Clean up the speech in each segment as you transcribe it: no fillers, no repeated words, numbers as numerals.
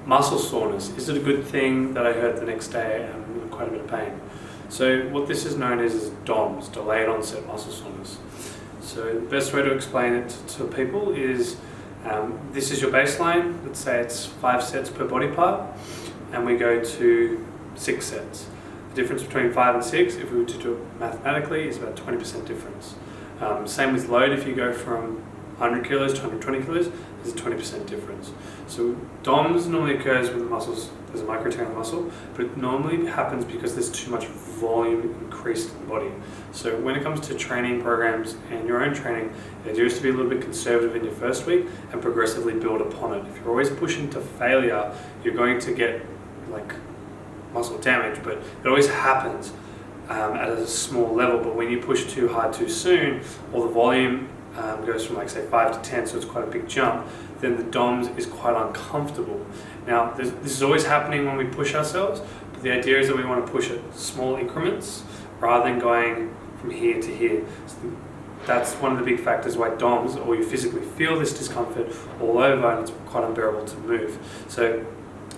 muscle soreness. Is it a good thing that I heard the next day and I'm in quite a bit of pain? So what this is known as is DOMS, delayed onset muscle soreness. So the best way to explain it to people is this is your baseline. Let's say it's 5 sets per body part, and we go to 6 sets. The difference between 5 and 6, if we were to do it mathematically, is about 20% difference. Same with load. If you go from 100 kilos to 120 kilos, there's a 20% difference. So DOMS normally occurs when the muscles, there's a micro tear in the muscle, but it normally happens because there's too much volume increased in the body. So when it comes to training programs and your own training, the idea is to be a little bit conservative in your first week and progressively build upon it. If you're always pushing to failure, you're going to get like muscle damage, but it always happens at a small level. But when you push too hard too soon, or the volume goes from like say 5 to 10, so it's quite a big jump, then the DOMS is quite uncomfortable. Now this is always happening when we push ourselves, but the idea is that we want to push at small increments rather than going from here to here. So that's one of the big factors why DOMS, or you physically feel this discomfort all over and it's quite unbearable to move. So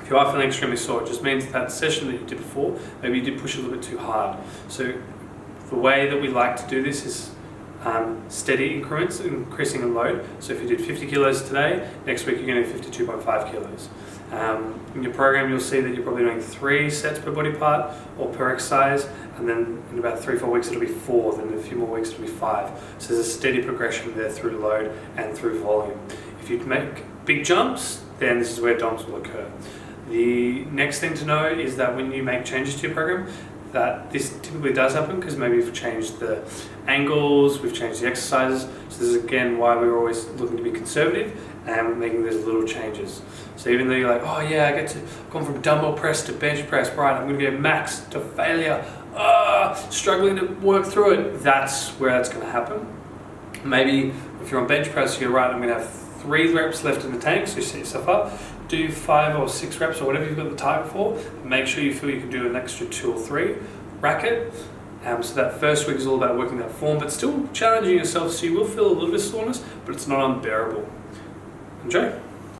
if you are feeling extremely sore, it just means that session that you did before, maybe you did push a little bit too hard. So the way that we like to do this is steady increments, increasing in load. So if you did 50 kilos today, next week you're going to do 52.5 kilos. In your program you'll see that you're probably doing 3 sets per body part or per exercise, and then in about 3-4 weeks it'll be 4, then in a few more weeks it'll be 5. So there's a steady progression there through load and through volume. If you make big jumps, then this is where DOMS will occur. The next thing to know is that when you make changes to your program, that this typically does happen because maybe we've changed the angles, we've changed the exercises. So this is again why we're always looking to be conservative and making those little changes. So even though you're like, oh yeah, I get to gone from dumbbell press to bench press, right, I'm going to get max to failure, struggling to work through it, that's where that's going to happen. Maybe if you're on bench press, you're right, I'm going to have 3 reps left in the tank, so you set yourself up, do 5 or 6 reps or whatever you've got the target for, make sure you feel you can do an extra 2 or 3, rack it. So that first week is all about working that form, but still challenging yourself, so you will feel a little bit of soreness, but it's not unbearable. Enjoy.